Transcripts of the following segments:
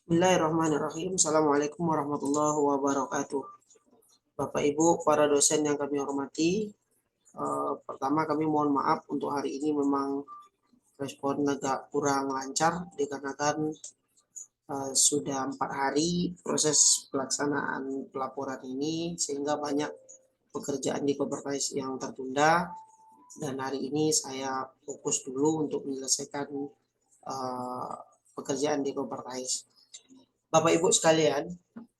Bismillahirrahmanirrahim. Assalamualaikum warahmatullahi wabarakatuh. Bapak Ibu, para dosen yang kami hormati, pertama kami mohon maaf untuk hari ini memang respon agak kurang lancar dikarenakan sudah 4 hari proses pelaksanaan pelaporan ini sehingga banyak pekerjaan di Kopertais yang tertunda dan hari ini saya fokus dulu untuk menyelesaikan pekerjaan di Kopertais. Bapak Ibu sekalian,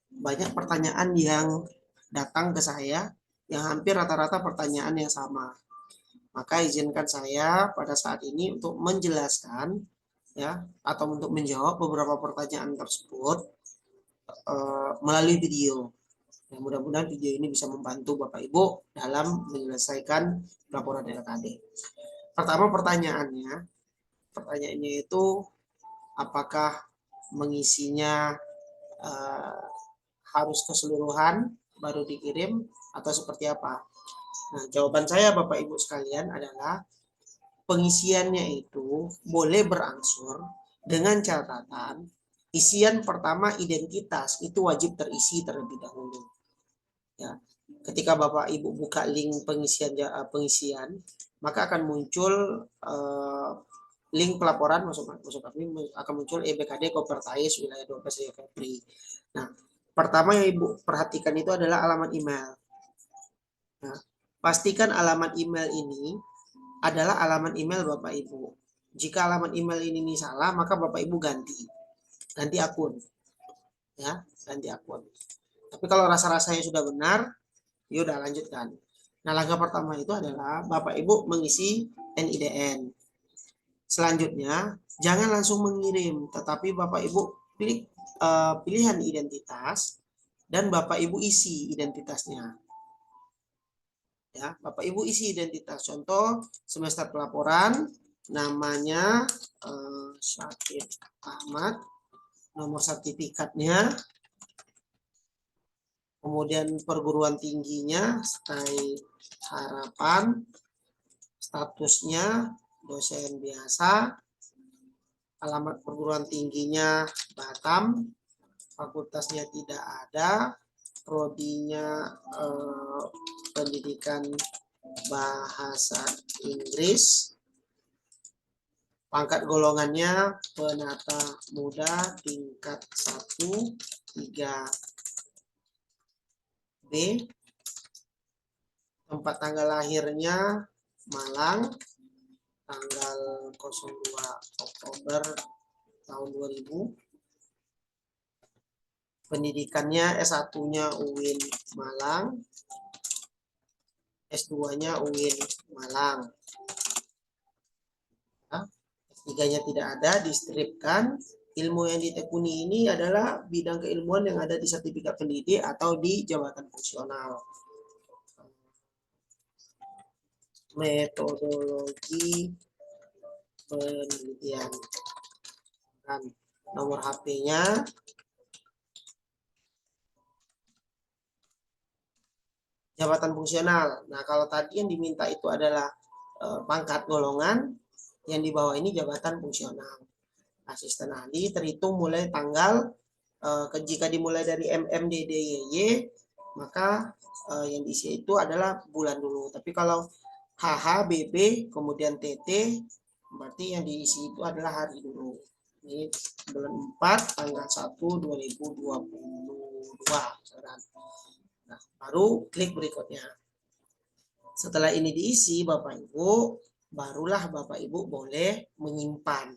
banyak pertanyaan yang datang ke saya yang hampir rata-rata pertanyaan yang sama. Maka izinkan saya pada saat ini untuk menjelaskan ya atau untuk menjawab beberapa pertanyaan tersebut melalui video. Ya, mudah-mudahan video ini bisa membantu Bapak Ibu dalam menyelesaikan laporan LKD. Pertama pertanyaannya itu apakah mengisinya harus keseluruhan baru dikirim atau seperti apa? Nah, jawaban saya Bapak Ibu sekalian adalah pengisiannya itu boleh berangsur dengan catatan isian pertama identitas itu wajib terisi terlebih dahulu. Ya, ketika Bapak Ibu buka link pengisian, maka akan muncul link pelaporan maksud kami akan muncul EBKD Kopertais wilayah 12 Kepri. Nah, pertama yang Ibu perhatikan itu adalah alamat email. Nah, pastikan alamat email ini adalah alamat email Bapak Ibu. Jika alamat email ini salah, maka Bapak Ibu ganti akun. Ya, ganti akun. Tapi kalau rasa-rasanya sudah benar, ya udah lanjutkan. Nah, langkah pertama itu adalah Bapak Ibu mengisi NIDN. Selanjutnya, jangan langsung mengirim, tetapi Bapak Ibu pilih pilihan identitas dan Bapak Ibu isi identitasnya. Ya, Bapak Ibu isi identitas. Contoh semester pelaporan namanya Syakir Ahmad, nomor sertifikatnya, kemudian perguruan tingginya Sky Harapan, statusnya dosen biasa, alamat perguruan tingginya Batam, fakultasnya tidak ada, prodinya pendidikan bahasa Inggris, pangkat golongannya penata muda tingkat 1 3B, tempat tanggal lahirnya Malang, tanggal 02 Oktober tahun 2000, pendidikannya S1-nya UIN Malang, S2-nya UIN Malang. S3-nya tidak ada, distripkan. Ilmu yang ditekuni ini adalah bidang keilmuan yang ada di sertifikat pendidik atau di jabatan fungsional. Metodologi penelitian. Dan nomor HP-nya. Jabatan fungsional. Nah, kalau tadi yang diminta itu adalah pangkat golongan, yang di bawah ini jabatan fungsional. Asisten ahli terhitung mulai tanggal, jika dimulai dari MMDDYY, maka yang diisi itu adalah bulan dulu. Tapi kalau HH, BB, kemudian TT, berarti yang diisi itu adalah hari dulu. Ini bulan 4, tanggal 1, 2022. Nah, baru klik berikutnya. Setelah ini diisi Bapak Ibu, barulah Bapak Ibu boleh menyimpan.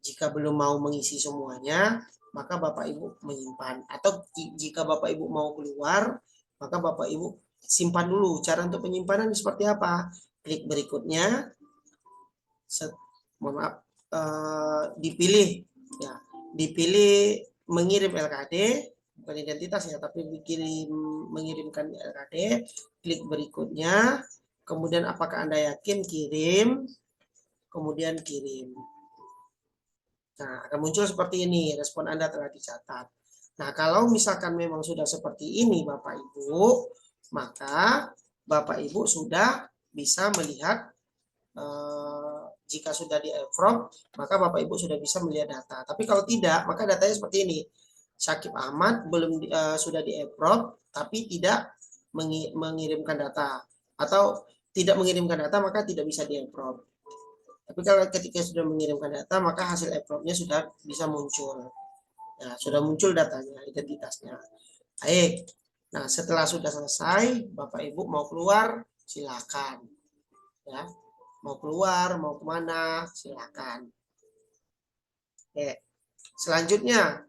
Jika belum mau mengisi semuanya, maka Bapak Ibu menyimpan. Atau jika Bapak Ibu mau keluar, maka Bapak Ibu simpan dulu. Cara untuk penyimpanan seperti apa? Klik berikutnya. Dipilih ya, dipilih mengirim LKD, bukan identitas ya, tapi mengirimkan LKD, klik berikutnya, kemudian apakah Anda yakin kirim, kemudian kirim. Nah, akan muncul seperti ini, respon Anda telah dicatat. Nah, kalau misalkan memang sudah seperti ini Bapak Ibu, maka Bapak Ibu sudah bisa melihat jika sudah di approve, maka Bapak Ibu sudah bisa melihat data. Tapi kalau tidak, maka datanya seperti ini. Syakib Ahmad belum sudah di approve, tapi tidak mengirimkan data, atau tidak mengirimkan data maka tidak bisa di approve. Tapi kalau ketika sudah mengirimkan data, maka hasil approve-nya sudah bisa muncul. Nah, sudah muncul datanya, identitasnya. Baik. Nah, setelah sudah selesai, Bapak Ibu mau keluar, silakan. Ya, mau keluar, mau kemana, silakan. Oke. Selanjutnya,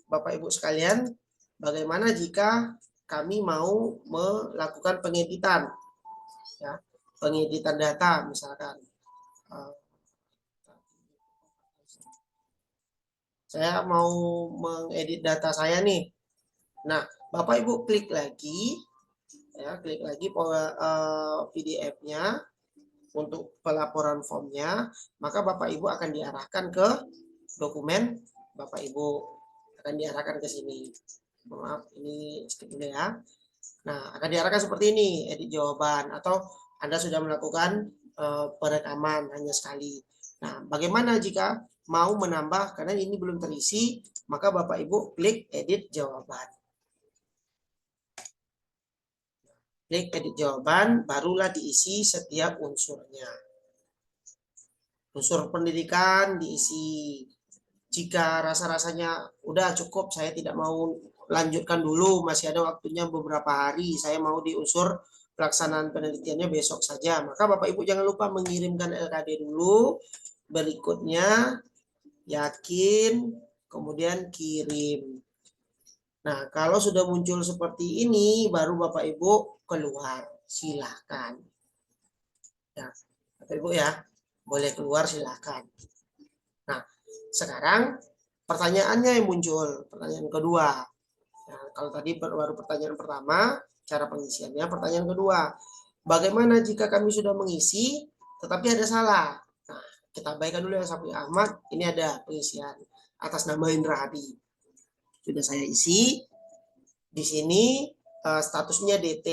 Bapak Ibu sekalian, bagaimana jika kami mau melakukan pengeditan, ya, pengeditan data misalkan. Saya mau mengedit data saya nih. Nah, Bapak Ibu klik lagi, ya, klik lagi PDF-nya untuk pelaporan formnya, maka Bapak Ibu akan diarahkan ke dokumen Bapak Ibu, akan diarahkan ke sini. Maaf, ini skip dulu ya. Nah, akan diarahkan seperti ini, edit jawaban, atau Anda sudah melakukan perekaman hanya sekali. Nah, bagaimana jika mau menambah, karena ini belum terisi, maka Bapak Ibu klik edit jawaban. Klik edit jawaban, barulah diisi setiap unsurnya. Unsur pendidikan diisi. Jika rasa-rasanya udah cukup, saya tidak mau lanjutkan dulu, masih ada waktunya beberapa hari, saya mau di unsur pelaksanaan penelitiannya besok saja, maka Bapak Ibu jangan lupa mengirimkan LKD dulu, berikutnya yakin, kemudian kirim. Nah, kalau sudah muncul seperti ini, baru Bapak Ibu keluar, silakan. Ya, Bapak Ibu ya, boleh keluar silakan. Nah, sekarang pertanyaannya yang muncul, pertanyaan kedua. Nah, kalau tadi baru pertanyaan pertama, cara pengisiannya, pertanyaan kedua. Bagaimana jika kami sudah mengisi, tetapi ada salah? Nah, kita abaikan dulu ya Syakib Ahmad, ini ada pengisian atas nama Indra Hadi. Sudah saya isi. Di sini statusnya DT.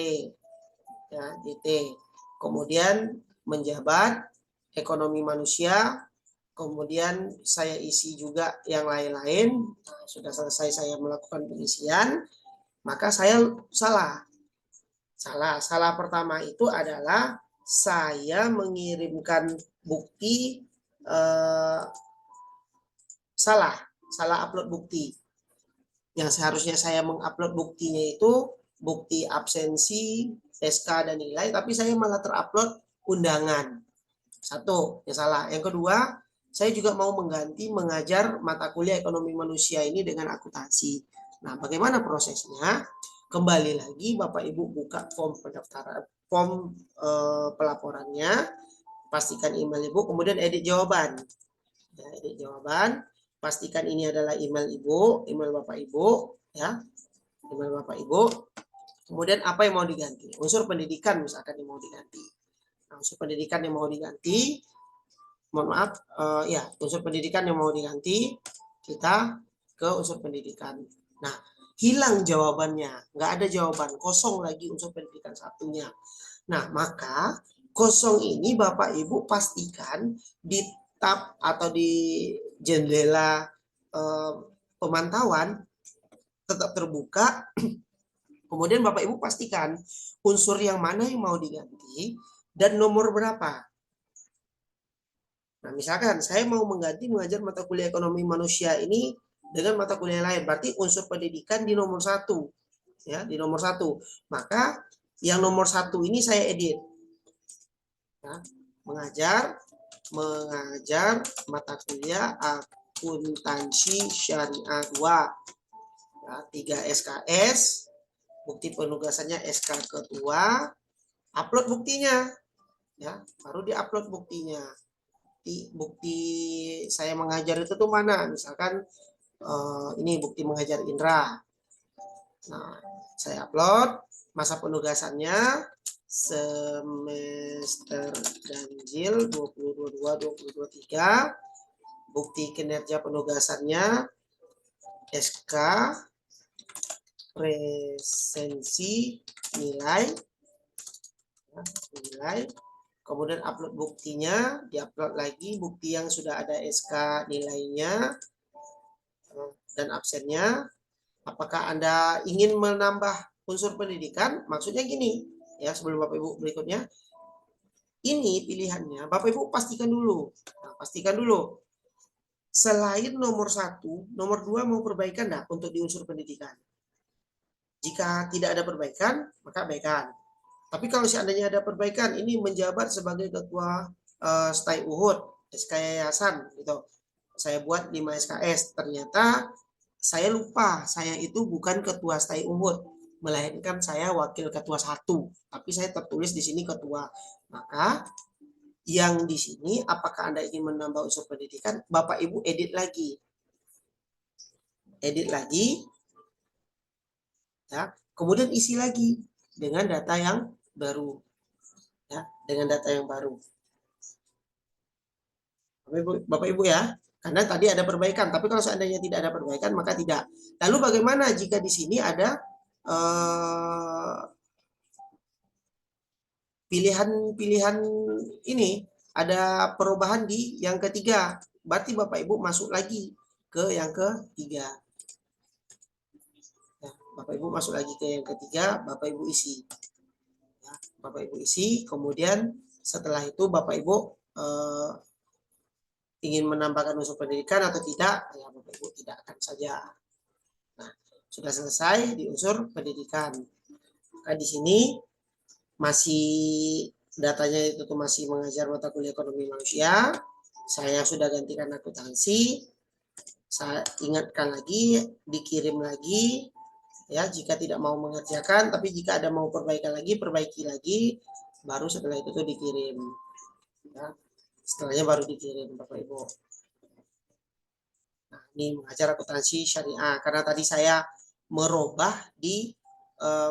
Ya, DT. Kemudian menjabat, ekonomi manusia, kemudian saya isi juga yang lain-lain. Nah, sudah selesai saya melakukan pengisian, maka saya salah. Salah pertama itu adalah saya mengirimkan bukti salah upload bukti. Yang seharusnya saya mengupload buktinya itu bukti absensi, SK dan nilai, tapi saya malah terupload undangan. Satu, yang salah. Yang kedua, saya juga mau mengganti mengajar mata kuliah ekonomi manusia ini dengan akuntansi. Nah, bagaimana prosesnya? Kembali lagi Bapak Ibu buka form pendaftaran, form pelaporannya, pastikan email Ibu, kemudian edit jawaban. Ya, edit jawaban, pastikan ini adalah email Ibu, email Bapak Ibu, ya. Email Bapak Ibu. Kemudian apa yang mau diganti? Unsur pendidikan misalkan yang mau diganti. Nah, unsur pendidikan yang mau diganti, mohon maaf, ya, unsur pendidikan yang mau diganti, kita ke unsur pendidikan. Nah, hilang jawabannya, nggak ada jawaban, kosong lagi unsur pendidikan satunya. Nah, maka kosong ini Bapak Ibu pastikan di tab atau di jendela pemantauan tetap terbuka. Kemudian Bapak Ibu pastikan unsur yang mana yang mau diganti dan nomor berapa. Nah, misalkan saya mau mengganti mengajar mata kuliah ekonomi manusia ini dengan mata kuliah lain, berarti unsur pendidikan di nomor 1, ya, di nomor 1. Maka yang nomor 1 ini saya edit, ya, mengajar mata kuliah akuntansi syariah 2, ya, 3 SKS, bukti penugasannya SK ketua, upload buktinya, ya, baru diupload buktinya. Bukti saya mengajar itu tuh mana? Misalkan ini bukti mengajar Indra. Nah, saya upload masa penugasannya semester ganjil 2022-2023. Bukti kinerja penugasannya SK presensi nilai, kemudian upload buktinya, diupload lagi bukti yang sudah ada SK nilainya dan absennya. Apakah Anda ingin menambah unsur pendidikan? Maksudnya gini, ya sebelum Bapak Ibu berikutnya, ini pilihannya Bapak Ibu pastikan dulu. Nah, pastikan dulu. Selain nomor 1, nomor 2 mau perbaikan enggak untuk di unsur pendidikan? Jika tidak ada perbaikan, maka abaikan. Tapi kalau seandainya ada perbaikan, ini menjabat sebagai ketua STAI Uhud, SK Yayasan gitu. Saya buat 5 SKS, ternyata saya lupa, saya itu bukan ketua STAI Uhud, melainkan saya wakil ketua 1, tapi saya tertulis di sini ketua. Maka yang di sini, apakah Anda ingin menambah unsur pendidikan? Bapak Ibu edit lagi. Edit lagi. Ya, kemudian isi lagi dengan data yang baru. Ya, dengan data yang baru. Bapak Ibu ya, karena tadi ada perbaikan, tapi kalau seandainya tidak ada perbaikan maka tidak. Lalu bagaimana jika di sini ada pilihan-pilihan ini, ada perubahan di yang ketiga, berarti Bapak Ibu masuk lagi ke yang ketiga. Ya, Bapak Ibu masuk lagi ke yang ketiga, Bapak Ibu isi. Ya, Bapak Ibu isi, kemudian setelah itu Bapak Ibu ingin menambahkan unsur pendidikan atau tidak, ya Bapak Ibu tidak akan saja. Nah, sudah selesai di unsur pendidikan. Maka di sini masih datanya itu tuh masih mengajar mata kuliah ekonomi manusia. Saya sudah gantikan akuntansi. Saya ingatkan lagi, dikirim lagi. Ya, jika tidak mau mengerjakan, tapi jika ada mau perbaikan lagi, perbaiki lagi, baru setelah itu tuh dikirim. Ya, setelahnya baru dikirim Bapak Ibu. Nah, ini mengajar akuntansi syariah. Karena tadi saya merubah di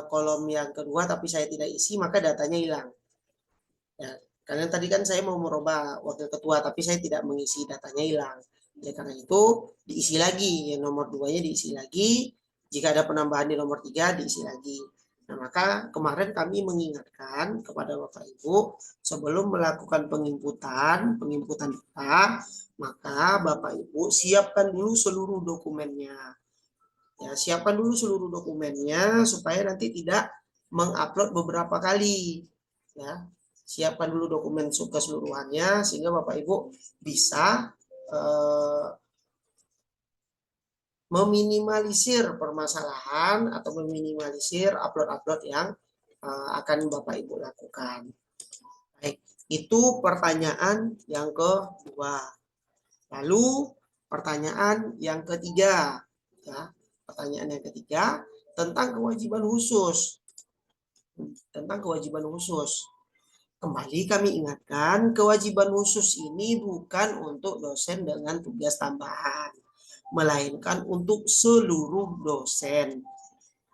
kolom yang kedua, tapi saya tidak isi, maka datanya hilang. Ya, karena tadi kan saya mau merubah wakil ketua, tapi saya tidak mengisi, datanya hilang. Ya, karena itu diisi lagi, yang nomor 2-nya diisi lagi. Jika ada penambahan di nomor 3, diisi lagi. Nah, maka kemarin kami mengingatkan kepada Bapak Ibu, sebelum melakukan penginputan data, maka Bapak Ibu siapkan dulu seluruh dokumennya. Ya, siapkan dulu seluruh dokumennya supaya nanti tidak mengupload beberapa kali. Ya, siapkan dulu dokumen keseluruhannya sehingga Bapak Ibu bisa meminimalisir permasalahan atau meminimalisir upload-upload yang akan Bapak Ibu lakukan. Baik, itu pertanyaan yang kedua. Lalu pertanyaan yang ketiga, ya, pertanyaan yang ketiga tentang kewajiban khusus. Tentang kewajiban khusus. Kembali kami ingatkan, kewajiban khusus ini bukan untuk dosen dengan tugas tambahan, melainkan untuk seluruh dosen.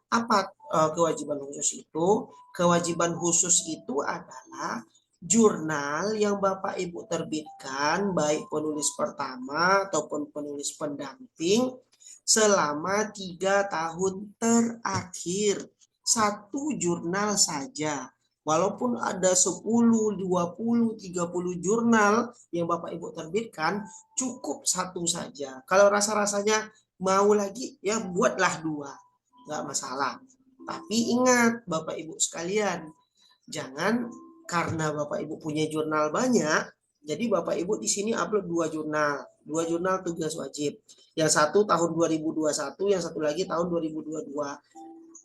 Apa kewajiban khusus itu? Kewajiban khusus itu adalah jurnal yang Bapak Ibu terbitkan, baik penulis pertama ataupun penulis pendamping, selama 3 tahun terakhir. Satu jurnal saja. Walaupun ada 10, 20, 30 jurnal yang Bapak Ibu terbitkan, cukup satu saja. Kalau rasa-rasanya mau lagi, ya buatlah 2. Nggak masalah. Tapi ingat Bapak Ibu sekalian, jangan karena Bapak Ibu punya jurnal banyak, jadi Bapak Ibu di sini upload 2 jurnal. 2 jurnal tugas wajib. Yang satu tahun 2021, yang satu lagi tahun 2022.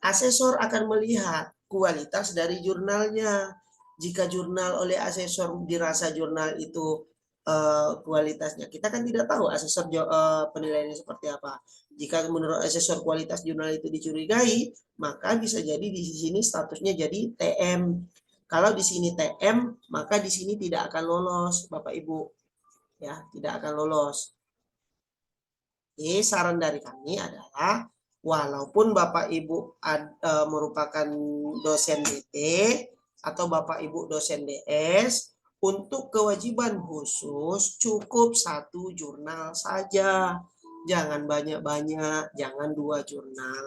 Asesor akan melihat kualitas dari jurnalnya. Jika jurnal oleh asesor dirasa jurnal itu kualitasnya, kita kan tidak tahu asesor penilaiannya seperti apa. Jika menurut asesor kualitas jurnal itu dicurigai, maka bisa jadi di sini statusnya jadi TM. Kalau di sini TM, maka di sini tidak akan lolos, Bapak Ibu. Ya, tidak akan lolos. Jadi saran dari kami adalah walaupun Bapak Ibu merupakan dosen DT atau Bapak Ibu dosen DS, untuk kewajiban khusus cukup 1 jurnal saja. Jangan banyak-banyak, jangan 2 jurnal.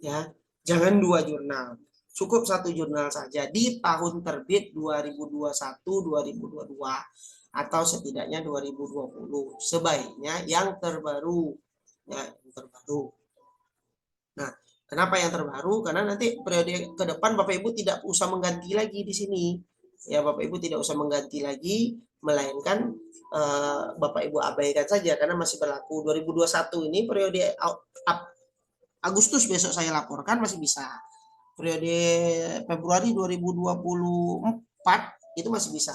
Ya, jangan 2 jurnal. Cukup satu jurnal saja di tahun terbit 2021-2022 atau setidaknya 2020. Sebaiknya yang terbaru. Ya, yang terbaru. Nah, kenapa yang terbaru? Karena nanti periode ke depan Bapak Ibu tidak usah mengganti lagi di sini. Ya, Bapak Ibu tidak usah mengganti lagi, melainkan Bapak Ibu abaikan saja karena masih berlaku 2021 ini periode Agustus besok saya laporkan masih bisa. Periode Februari 2024 itu masih bisa.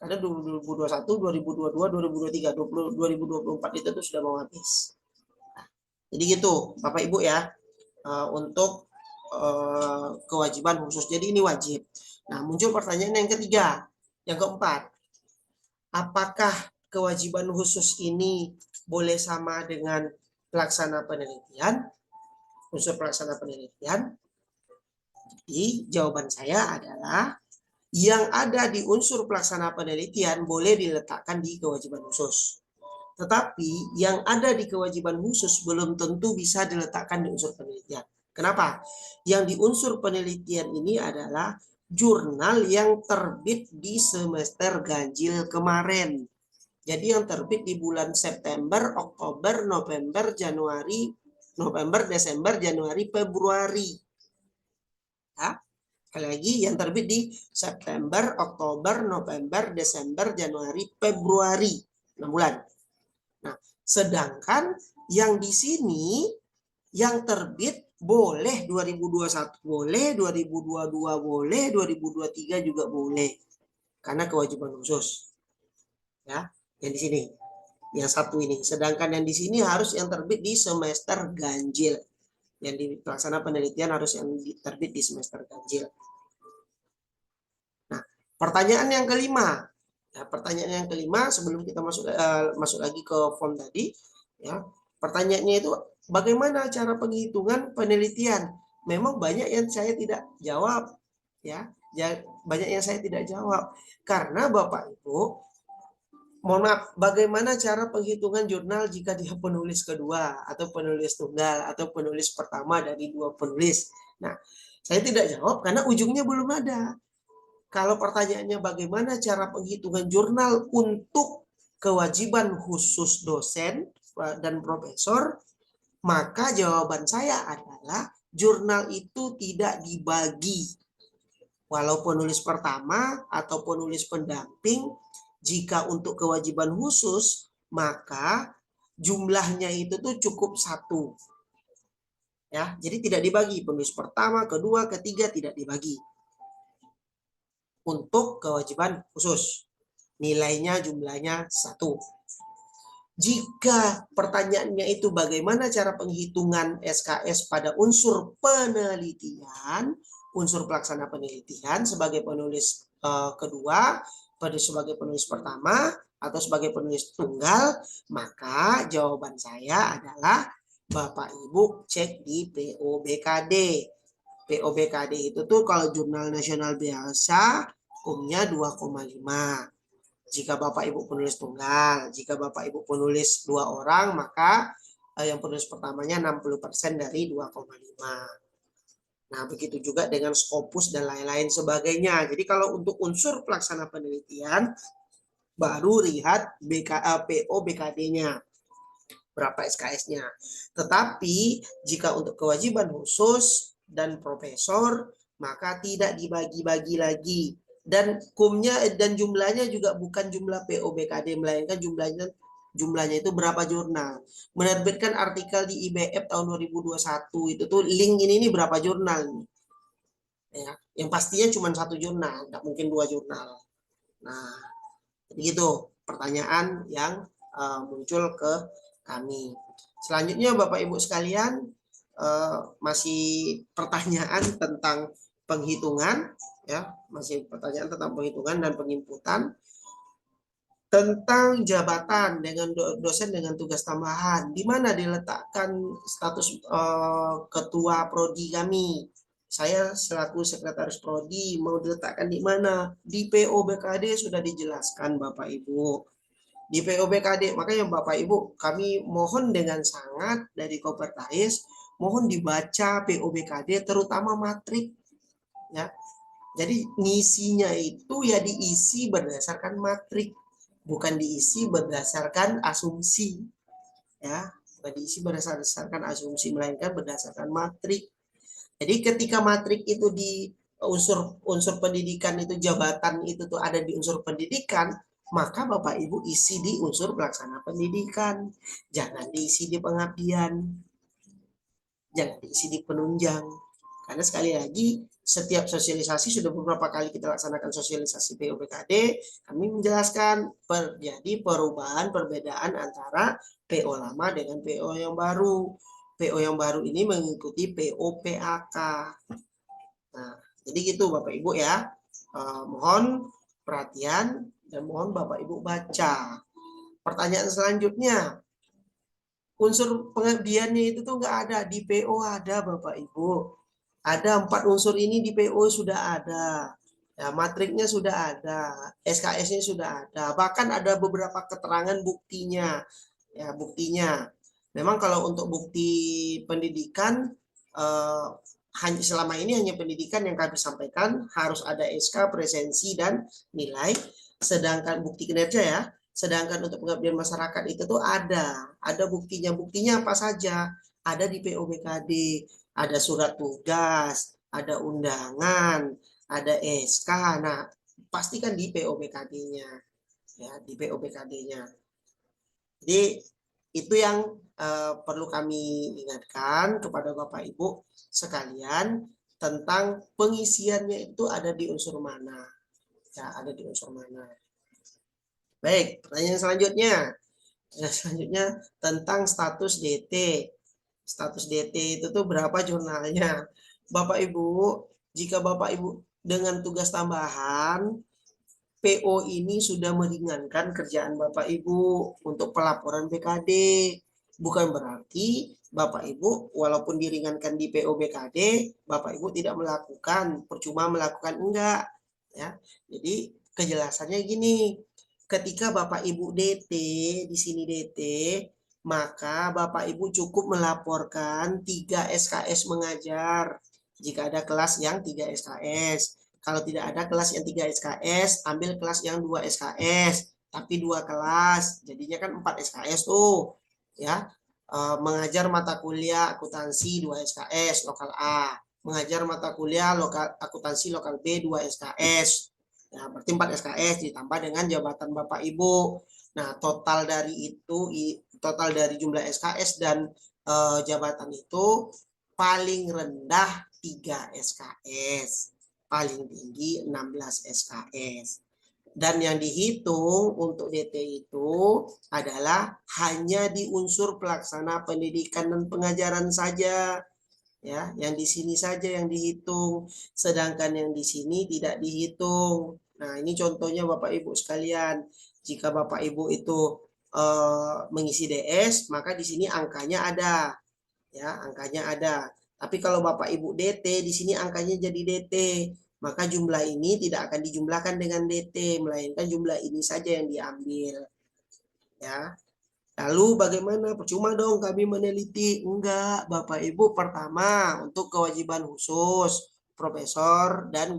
Karena 2021, 2022, 2023, 2024 itu tuh sudah mau habis. Jadi gitu, Bapak Ibu ya, untuk kewajiban khusus. Jadi ini wajib. Nah, muncul pertanyaan yang ketiga, yang keempat. Apakah kewajiban khusus ini boleh sama dengan pelaksana penelitian? Unsur pelaksana penelitian? Jadi jawaban saya adalah yang ada di unsur pelaksana penelitian boleh diletakkan di kewajiban khusus. Tetapi yang ada di kewajiban khusus belum tentu bisa diletakkan di unsur penelitian. Kenapa? Yang di unsur penelitian ini adalah jurnal yang terbit di semester ganjil kemarin. Jadi yang terbit di bulan September, Oktober, November, Januari, November, Desember, Januari, Februari. Ya. Sekali lagi yang terbit di September, Oktober, November, Desember, Januari, Februari. 6 bulan. Nah, sedangkan yang di sini yang terbit boleh 2021 boleh, 2022 boleh, 2023 juga boleh. Karena kewajiban khusus. Ya, yang di sini. Yang satu ini. Sedangkan yang di sini harus yang terbit di semester ganjil. Yang di pelaksana penelitian harus yang terbit di semester ganjil. Nah, pertanyaan yang kelima. Ya, pertanyaan yang kelima sebelum kita masuk lagi ke form tadi, ya. Pertanyaannya itu bagaimana cara penghitungan penelitian? Memang banyak yang saya tidak jawab, ya. Banyak yang saya tidak jawab karena Bapak Ibu, mohon maaf, bagaimana cara penghitungan jurnal jika dia penulis kedua atau penulis tunggal atau penulis pertama dari dua penulis? Nah, saya tidak jawab karena ujungnya belum ada. Kalau pertanyaannya bagaimana cara penghitungan jurnal untuk kewajiban khusus dosen dan profesor, maka jawaban saya adalah jurnal itu tidak dibagi. Walau penulis pertama atau penulis pendamping, jika untuk kewajiban khusus, maka jumlahnya itu tuh cukup satu. Ya, jadi tidak dibagi. Penulis pertama, kedua, ketiga tidak dibagi. Untuk kewajiban khusus. Nilainya jumlahnya 1. Jika pertanyaannya itu bagaimana cara penghitungan SKS pada unsur penelitian, unsur pelaksana penelitian sebagai penulis kedua, sebagai penulis pertama, atau sebagai penulis tunggal, maka jawaban saya adalah Bapak Ibu cek di POBKD. POBKD itu tuh kalau jurnal nasional biasa umumnya 2,5. Jika Bapak Ibu penulis tunggal, jika Bapak Ibu penulis 2 orang, maka yang penulis pertamanya 60% dari 2,5. Nah, begitu juga dengan Scopus dan lain-lain sebagainya. Jadi kalau untuk unsur pelaksana penelitian, baru lihat POBKD-nya. Berapa SKS-nya. Tetapi jika untuk kewajiban khusus dan profesor, maka tidak dibagi-bagi lagi. Dan kumnya dan jumlahnya juga bukan jumlah POBKD, melainkan jumlahnya itu berapa jurnal. Menerbitkan artikel di IBF tahun 2021 itu tuh link ini berapa jurnal. Ya, yang pastinya cuma 1 jurnal, nggak mungkin 2 jurnal. Nah, begitu pertanyaan yang muncul ke kami. Selanjutnya Bapak Ibu sekalian, masih pertanyaan tentang penghitungan, ya, masih pertanyaan tentang penghitungan dan penginputan tentang jabatan dengan dosen dengan tugas tambahan. Di mana diletakkan status ketua prodi kami? Saya selaku sekretaris prodi mau diletakkan di mana? Di POBKD sudah dijelaskan Bapak Ibu. Di POBKD, makanya Bapak Ibu, kami mohon dengan sangat dari Kopertais, mohon dibaca POBKD terutama matrik. Ya. Jadi ngisinya itu ya diisi berdasarkan matrik, bukan diisi berdasarkan asumsi. Ya, bukan diisi berdasarkan asumsi, melainkan berdasarkan matrik. Jadi ketika matrik itu di unsur pendidikan itu, jabatan itu tuh ada di unsur pendidikan, maka Bapak Ibu isi di unsur pelaksana pendidikan. Jangan diisi di pengabdian. Jangan diisi di penunjang. Karena sekali lagi setiap sosialisasi, sudah beberapa kali kita laksanakan sosialisasi PO-PKD, kami menjelaskan terjadi perubahan, perbedaan antara PO lama dengan PO yang baru. PO yang baru ini mengikuti PO PAK. Nah, jadi gitu Bapak Ibu ya. Mohon perhatian dan mohon Bapak Ibu baca. Pertanyaan selanjutnya, unsur pengabdiannya itu tuh nggak ada, di PO ada Bapak Ibu. Ada 4 unsur ini di PO sudah ada. Ya, matriknya sudah ada, SKS-nya sudah ada. Bahkan ada beberapa keterangan buktinya. Ya, buktinya. Memang kalau untuk bukti pendidikan hanya selama ini hanya pendidikan yang kami sampaikan, harus ada SK, presensi dan nilai. Sedangkan bukti kinerja ya. Sedangkan untuk pengabdian masyarakat itu tuh ada buktinya. Buktinya apa saja? Ada di PO-BKD. Ada surat tugas, ada undangan, ada SK. Nah, pastikan di PO-BKD-nya. Ya, di PO-BKD-nya. Jadi itu yang perlu kami ingatkan kepada Bapak Ibu sekalian tentang pengisiannya itu ada di unsur mana. Ya, ada di unsur mana. Baik, pertanyaan selanjutnya. Selanjutnya tentang status DT. Status DT itu tuh berapa jurnalnya? Bapak Ibu, jika Bapak Ibu dengan tugas tambahan, PO ini sudah meringankan kerjaan Bapak Ibu untuk pelaporan BKD. Bukan berarti Bapak Ibu walaupun diringankan di PO BKD, Bapak Ibu tidak melakukan, percuma melakukan, enggak. Ya. Jadi kejelasannya gini, ketika Bapak Ibu DT, di sini DT, maka Bapak Ibu cukup melaporkan 3 SKS mengajar. Jika ada kelas yang 3 SKS. Kalau tidak ada kelas yang 3 SKS, ambil kelas yang 2 SKS. Tapi 2 kelas, jadinya kan 4 SKS tuh. Ya, mengajar mata kuliah akuntansi 2 SKS, lokal A. Mengajar mata kuliah akuntansi lokal B 2 SKS. Ya, berarti 4 SKS ditambah dengan jabatan Bapak Ibu. Nah, total dari jumlah SKS dan jabatan itu paling rendah 3 SKS, paling tinggi 16 SKS. Dan yang dihitung untuk DT itu adalah hanya di unsur pelaksana pendidikan dan pengajaran saja. Ya, yang di sini saja yang dihitung, sedangkan yang di sini tidak dihitung. Nah, ini contohnya Bapak Ibu sekalian. Jika Bapak Ibu itu mengisi DS, maka di sini angkanya ada. Ya, angkanya ada. Tapi kalau Bapak Ibu DT, di sini angkanya jadi DT. Maka jumlah ini tidak akan dijumlahkan dengan DT, melainkan jumlah ini saja yang diambil. Ya. Lalu bagaimana? Percuma dong kami meneliti. Enggak, Bapak Ibu, pertama untuk kewajiban khusus profesor dan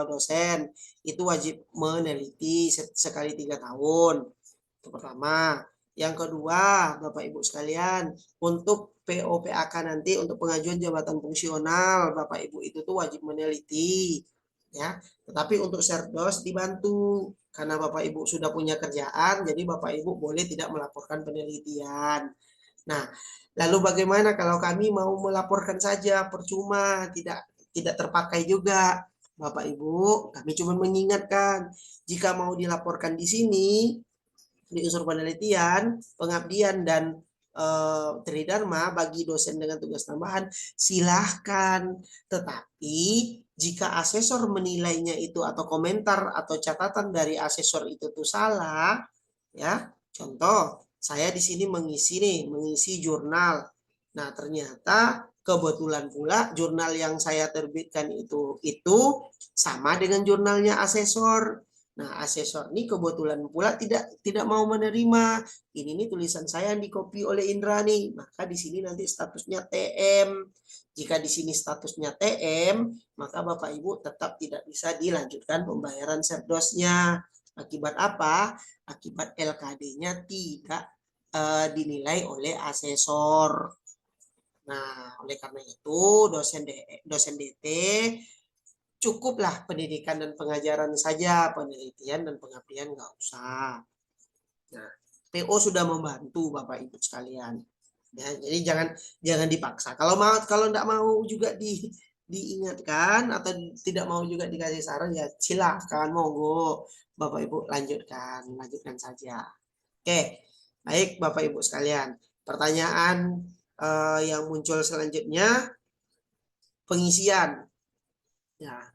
dosen itu wajib meneliti sekali 3 tahun. Itu pertama. Yang kedua, Bapak Ibu sekalian, untuk PO-PAK nanti untuk pengajuan jabatan fungsional, Bapak Ibu itu tuh wajib meneliti. Ya, tetapi untuk Serdos dibantu karena Bapak Ibu sudah punya kerjaan, jadi Bapak Ibu boleh tidak melaporkan penelitian. Nah, lalu bagaimana kalau kami mau melaporkan saja percuma, tidak terpakai juga. Bapak Ibu, kami cuma mengingatkan jika mau dilaporkan di sini di unsur penelitian, pengabdian dan tridharma bagi dosen dengan tugas tambahan, silahkan. Tetapi jika asesor menilainya itu atau komentar atau catatan dari asesor itu tuh salah, ya contoh saya di sini mengisi jurnal. Nah ternyata kebetulan pula jurnal yang saya terbitkan itu sama dengan jurnalnya asesor. Nah, asesor ini kebetulan pula tidak mau menerima. Ini nih tulisan saya yang di-copy oleh Indra nih. Maka di sini nanti statusnya TM. Jika di sini statusnya TM, maka Bapak Ibu tetap tidak bisa dilanjutkan pembayaran serdosnya. Akibat apa? Akibat LKD-nya tidak dinilai oleh asesor. Nah, oleh karena itu dosen DT cukuplah pendidikan dan pengajaran saja, penelitian dan pengabdian nggak usah. Nah, PO sudah membantu Bapak Ibu sekalian. Ya, jadi jangan dipaksa. Kalau nggak mau juga diingatkan atau tidak mau juga dikasih saran, ya silakan, monggo Bapak Ibu lanjutkan saja. Oke, baik Bapak Ibu sekalian. Pertanyaan yang muncul selanjutnya, pengisian. Ya,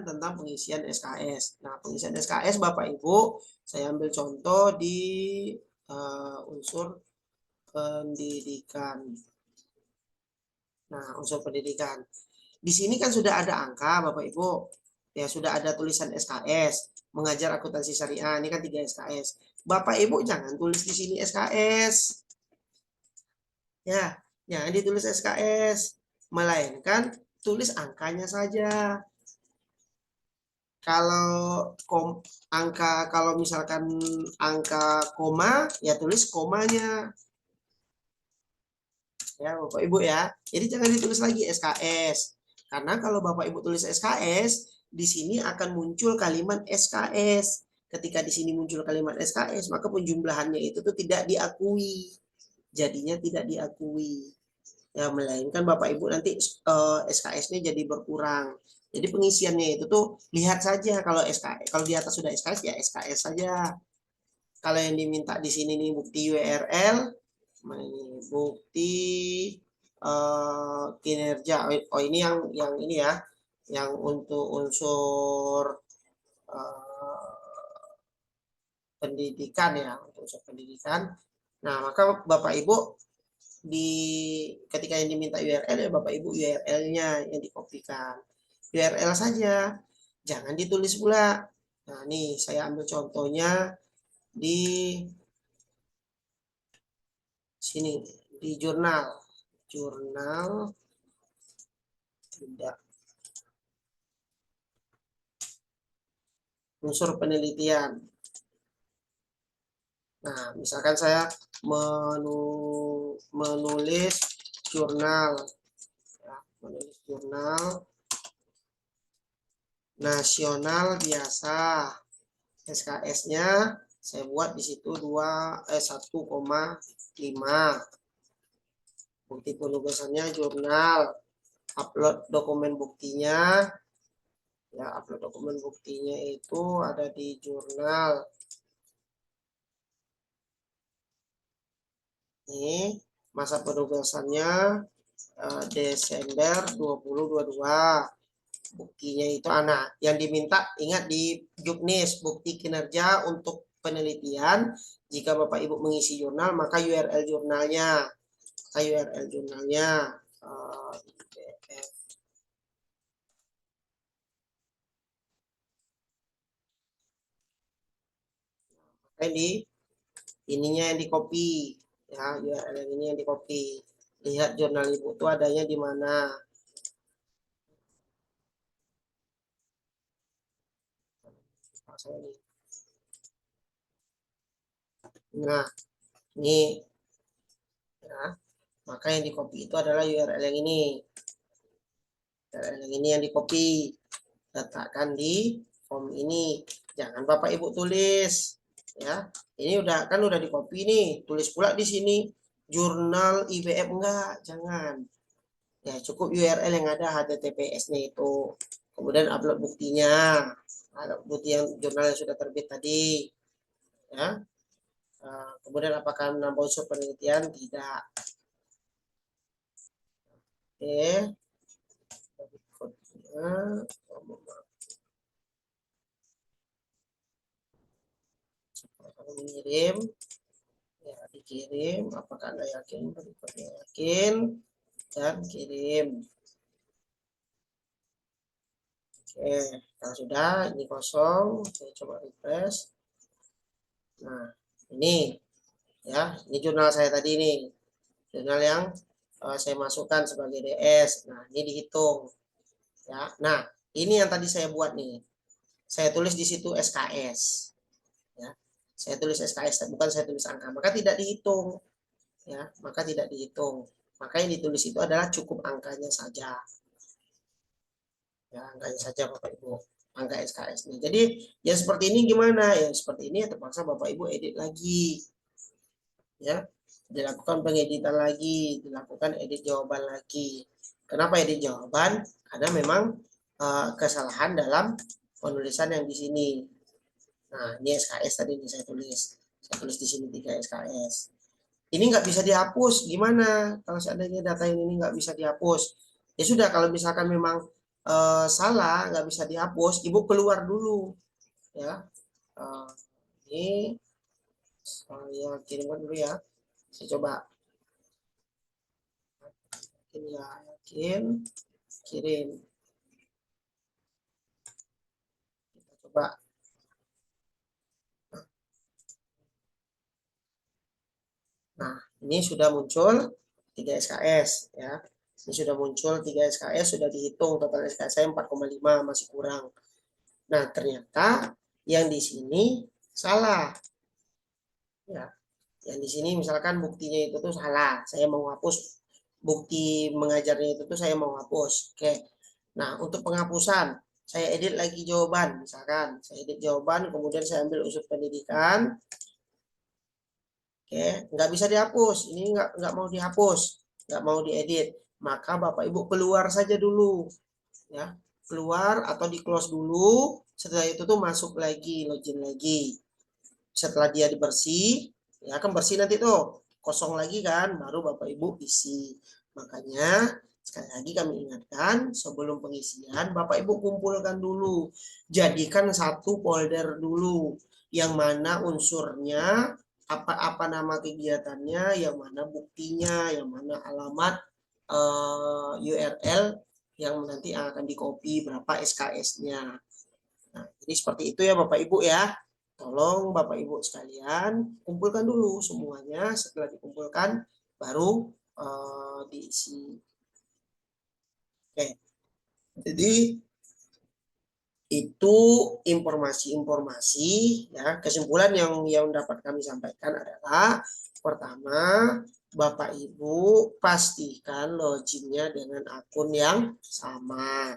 tentang pengisian SKS. Nah, pengisian SKS Bapak Ibu, saya ambil contoh di unsur pendidikan. Nah, unsur pendidikan. Di sini kan sudah ada angka Bapak Ibu. Ya, sudah ada tulisan SKS, mengajar akuntansi syariah. Ini kan 3 SKS. Bapak Ibu jangan tulis di sini SKS. Ya, jangan ditulis SKS, melainkan tulis angkanya saja. Kalau misalkan angka koma, ya tulis komanya. Ya, Bapak Ibu ya. Jadi jangan ditulis lagi SKS. Karena kalau Bapak Ibu tulis SKS, di sini akan muncul kalimat SKS. Ketika di sini muncul kalimat SKS, maka penjumlahannya itu tuh tidak diakui. Jadinya tidak diakui. Ya, melainkan Bapak Ibu nanti SKS-nya jadi berkurang. Jadi pengisiannya itu tuh lihat saja, kalau SKS, kalau di atas sudah SKS ya SKS saja. Kalau yang diminta di sini nih bukti URL, bukti kinerja. Oh, ini yang ini ya, yang untuk unsur pendidikan ya, untuk unsur pendidikan. Nah, maka Bapak Ibu ketika yang diminta URL ya Bapak Ibu URL-nya yang dikopikan. URL saja. Jangan ditulis pula. Nah, nih saya ambil contohnya di sini di jurnal. Jurnal tidak unsur penelitian. Nah, misalkan saya menulis jurnal, ya, menulis jurnal nasional biasa. SKS-nya saya buat di situ 1,5. Bukti penugasannya jurnal. Upload dokumen buktinya. Ya, upload dokumen buktinya itu ada di jurnal. Ini masa penugasannya Desember 2022. Buktinya itu anak yang diminta, ingat di Juknis, bukti kinerja untuk penelitian. Jika Bapak Ibu mengisi jurnal, maka URL jurnalnya. Ininya yang di copy ya, URL ini yang di copy. Lihat jurnal Ibu itu adanya di mana. Nah, ini ya, maka yang di copy itu adalah URL yang ini. URL yang ini yang di copy. Letakkan di form ini. Jangan Bapak Ibu tulis ya. Ini udah di copy nih. Tulis pula di sini jurnal IBM, enggak, jangan. Ya, cukup URL yang ada HTTPS-nya itu. Kemudian upload buktinya. Ada bukti yang jurnal yang sudah terbit tadi. Ya. Kemudian apakah menambah unsur penelitian? Tidak. Oke. Berikutnya, mengirim, ya dikirim. Apakah Anda yakin? Berikutnya yakin dan kirim. Oke, kalau sudah ini kosong, saya coba refresh. Nah, ini ya, ini jurnal saya tadi nih. Jurnal yang saya masukkan sebagai DS. Nah, ini dihitung ya. Nah, ini yang tadi saya buat nih. Saya tulis di situ SKS. Ya. Saya tulis SKS, bukan saya tulis angka. Maka tidak dihitung. Ya, maka tidak dihitung. Maka yang ditulis itu adalah cukup angkanya saja. Ya, angkanya saja Bapak Ibu. Angka SKS-nya. Jadi, ya seperti ini gimana? Ya seperti ini ya terpaksa Bapak Ibu edit lagi. Ya, dilakukan pengeditan lagi, dilakukan edit jawaban lagi. Kenapa edit jawaban? Karena memang kesalahan dalam penulisan yang di sini. Nah, ini SKS tadi ini saya tulis. Saya tulis di sini 3 SKS. Ini nggak bisa dihapus. Gimana kalau seandainya data ini nggak bisa dihapus? Ya sudah, kalau misalkan memang salah, nggak bisa dihapus, Ibu keluar dulu. Ya, ini saya kirimkan dulu ya. Saya coba. Yakin, kirim. Kita coba. Nah, ini sudah muncul 3 SKS ya. Ini sudah muncul 3 SKS, sudah dihitung total SKS saya 4,5, masih kurang. Nah, ternyata yang di sini salah. Ya. Yang di sini misalkan buktinya itu tuh salah. Saya mau hapus bukti mengajarnya itu tuh, saya mau hapus. Oke. Nah, untuk penghapusan saya edit lagi jawaban, misalkan saya edit jawaban, kemudian saya ambil unsur pendidikan. Oke, nggak bisa dihapus. Ini nggak mau dihapus, nggak mau diedit. Maka Bapak Ibu keluar saja dulu, ya, keluar atau di close dulu. Setelah itu tuh masuk lagi, login lagi. Setelah dia dibersih, ya kan bersih nanti tuh kosong lagi kan, baru Bapak Ibu isi. Makanya sekali lagi kami ingatkan, sebelum pengisian Bapak Ibu kumpulkan dulu, jadikan satu folder dulu, yang mana unsurnya, apa nama kegiatannya, yang mana buktinya, yang mana alamat URL yang nanti akan di-copy berapa SKS-nya. Nah, jadi seperti itu ya Bapak Ibu ya. Tolong Bapak Ibu sekalian kumpulkan dulu semuanya. Setelah dikumpulkan baru diisi. Oke. Jadi itu informasi-informasi ya. Kesimpulan yang dapat kami sampaikan adalah pertama, Bapak Ibu pastikan loginnya dengan akun yang sama.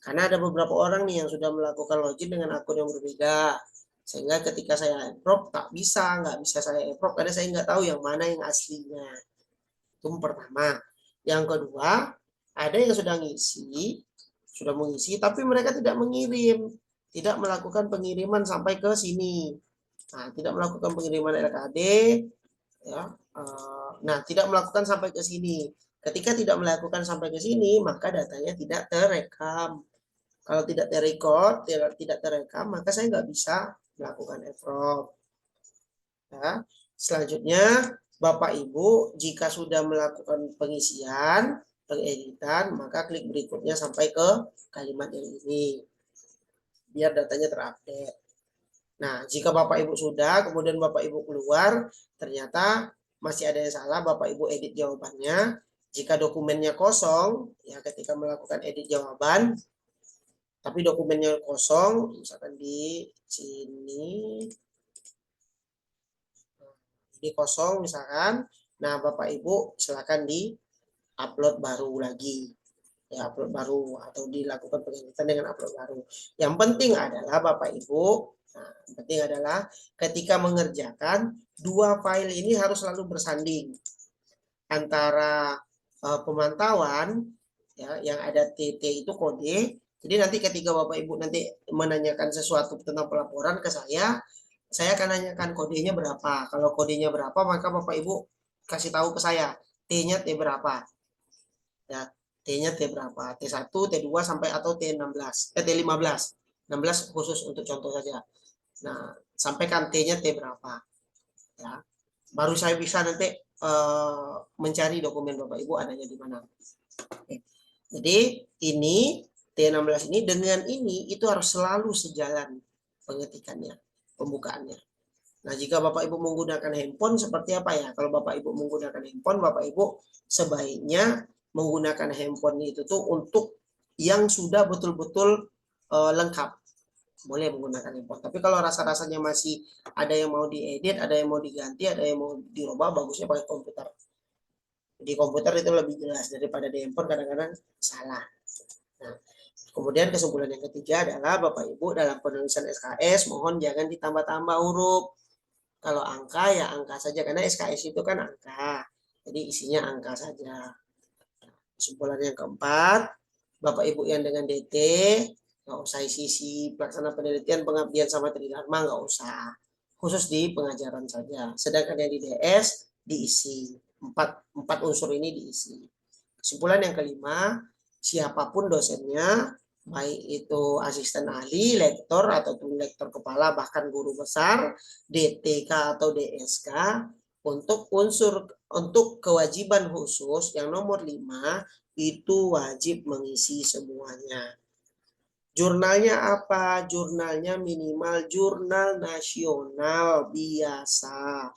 Karena ada beberapa orang nih yang sudah melakukan login dengan akun yang berbeda. Sehingga ketika saya approve nggak bisa saya approve karena saya nggak tahu yang mana yang aslinya. Itu pertama. Yang kedua, ada yang sudah mengisi, tapi mereka tidak mengirim, tidak melakukan pengiriman sampai ke sini. Nah, tidak melakukan pengiriman LKD, ya. Nah, tidak melakukan sampai ke sini. Ketika tidak melakukan sampai ke sini, maka datanya tidak terekam. Kalau tidak terekod, tidak terekam, maka saya nggak bisa melakukan approve. Ya. Selanjutnya, Bapak Ibu, jika sudah melakukan pengisian, pengeditan, maka klik berikutnya sampai ke kalimat yang ini, biar datanya terupdate. Nah, jika Bapak Ibu sudah, kemudian Bapak Ibu keluar, ternyata masih ada yang salah, Bapak Ibu edit jawabannya. Jika dokumennya kosong, ya ketika melakukan edit jawaban, tapi dokumennya kosong, misalkan di sini, ini kosong misalkan, nah Bapak Ibu silakan di upload baru lagi, ya upload baru atau dilakukan pengeditan dengan upload baru. Yang penting adalah Bapak Ibu, nah, yang penting adalah ketika mengerjakan dua file ini harus selalu bersanding antara pemantauan ya yang ada TT itu kode. Jadi nanti ketika Bapak Ibu nanti menanyakan sesuatu tentang pelaporan ke saya akan nanyakan kodenya berapa. Kalau kodenya berapa, maka Bapak Ibu kasih tahu ke saya, T-nya T berapa. Ya, T-nya T berapa? T1, T2 sampai atau T16, T15. 16 khusus untuk contoh saja. Nah, sampaikan T-nya T berapa. Ya. Baru saya bisa nanti mencari dokumen Bapak Ibu adanya di mana. Oke. Jadi ini T16 ini dengan ini itu harus selalu sejalan pengetikannya, pembukaannya. Nah, jika Bapak Ibu menggunakan handphone seperti apa ya? Kalau Bapak Ibu menggunakan handphone, Bapak Ibu sebaiknya menggunakan handphone itu tuh untuk yang sudah betul-betul lengkap. Boleh menggunakan handphone. Tapi kalau rasa-rasanya masih ada yang mau diedit, ada yang mau diganti, ada yang mau dirubah, bagusnya pakai komputer. Di komputer itu lebih jelas daripada di handphone, kadang-kadang salah. Nah, kemudian kesimpulan yang ketiga adalah Bapak Ibu dalam penulisan SKS mohon jangan ditambah-tambah huruf. Kalau angka ya angka saja karena SKS itu kan angka. Jadi isinya angka saja. Kesimpulan yang keempat, Bapak Ibu yang dengan DT nggak usah sisi pelaksana penelitian, pengabdian sama tridharma nggak usah. Khusus di pengajaran saja. Sedangkan yang di DS diisi. Empat unsur ini diisi. Kesimpulan yang kelima, siapapun dosennya, baik itu asisten ahli, lektor, ataupun lektor kepala, bahkan guru besar, DTK atau DSK, untuk kewajiban khusus yang nomor 5, itu wajib mengisi semuanya. Jurnalnya apa? Jurnalnya minimal jurnal nasional biasa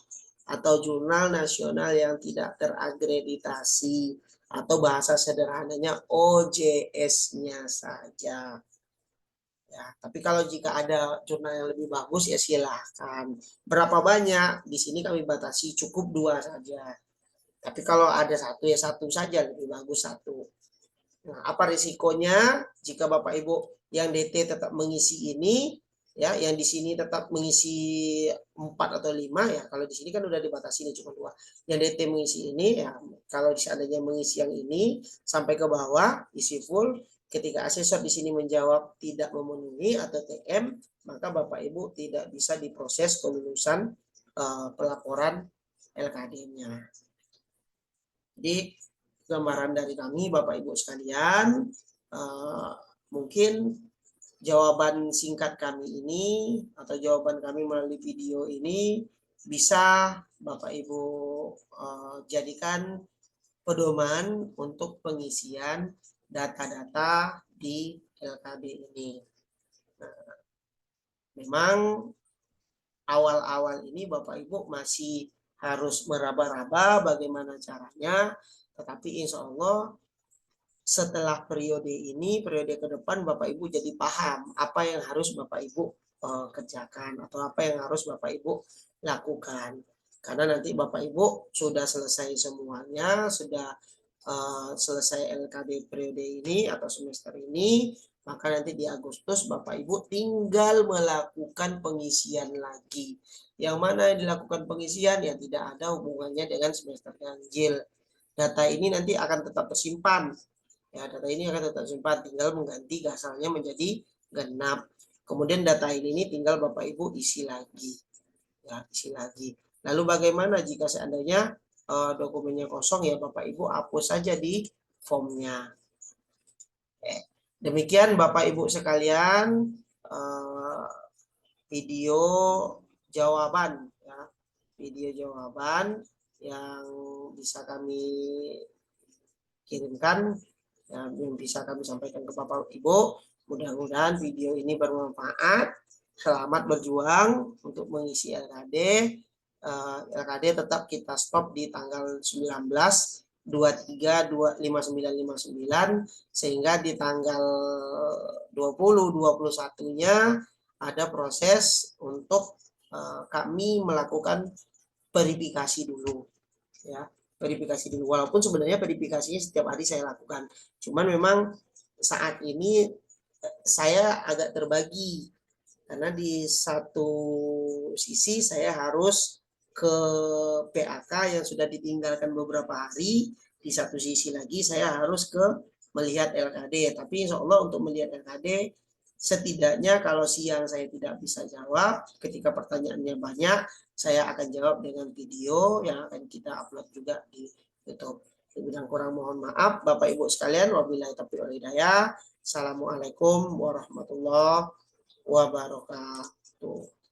atau jurnal nasional yang tidak terakreditasi atau bahasa sederhananya OJS-nya saja. Ya, tapi kalau jika ada jurnal yang lebih bagus ya silahkan. Berapa banyak? Di sini kami batasi cukup 2 saja. Tapi kalau ada satu ya satu saja, lebih bagus satu. Nah, apa risikonya jika Bapak Ibu yang DT tetap mengisi ini, ya, yang di sini tetap mengisi 4 atau 5 ya. Kalau di sini kan udah dibatasi ini cuma 2. Yang DT mengisi ini ya, kalau seandainya mengisi yang ini sampai ke bawah isi full, ketika asesor di sini menjawab tidak memenuhi atau TM, maka Bapak Ibu tidak bisa diproses kelulusan pelaporan LKD-nya. Jadi gambaran dari kami Bapak Ibu sekalian, mungkin jawaban singkat kami ini atau jawaban kami melalui video ini bisa Bapak Ibu jadikan pedoman untuk pengisian data-data di LKB ini. Nah, memang awal-awal ini Bapak Ibu masih harus meraba-raba bagaimana caranya, tetapi insya Allah setelah periode ini, periode ke depan Bapak Ibu jadi paham apa yang harus Bapak Ibu kerjakan atau apa yang harus Bapak Ibu lakukan. Karena nanti Bapak Ibu sudah selesai semuanya, sudah selesai LKD periode ini atau semester ini, maka nanti di Agustus Bapak Ibu tinggal melakukan pengisian lagi. Yang mana yang dilakukan pengisian ya tidak ada hubungannya dengan semester ganjil. Data ini nanti akan tetap tersimpan. Ya, data ini akan tetap tersimpan, tinggal mengganti asalnya menjadi genap. Kemudian data ini tinggal Bapak Ibu isi lagi. Ya, isi lagi. Lalu bagaimana jika seandainya dokumennya kosong ya Bapak Ibu hapus saja di formnya. Demikian Bapak Ibu sekalian video jawaban ya. Video jawaban yang bisa kami kirimkan ya, yang bisa kami sampaikan ke Bapak Ibu. Mudah-mudahan video ini bermanfaat. Selamat berjuang untuk mengisi LKD. LKD tetap kita stop di tanggal 19 23 5959 sehingga di tanggal 20 21-nya ada proses untuk kami melakukan verifikasi dulu ya, verifikasi dulu, walaupun sebenarnya verifikasinya setiap hari saya lakukan, cuman memang saat ini saya agak terbagi karena di satu sisi saya harus ke PAK yang sudah ditinggalkan beberapa hari, di satu sisi lagi saya harus ke melihat LKD. Tapi insya Allah untuk melihat LKD setidaknya kalau siang saya tidak bisa jawab, ketika pertanyaannya banyak saya akan jawab dengan video yang akan kita upload juga di YouTube. Lebih kurang mohon maaf Bapak Ibu sekalian, wabillahi taufiq wal hidayah. Assalamualaikum warahmatullahi wabarakatuh.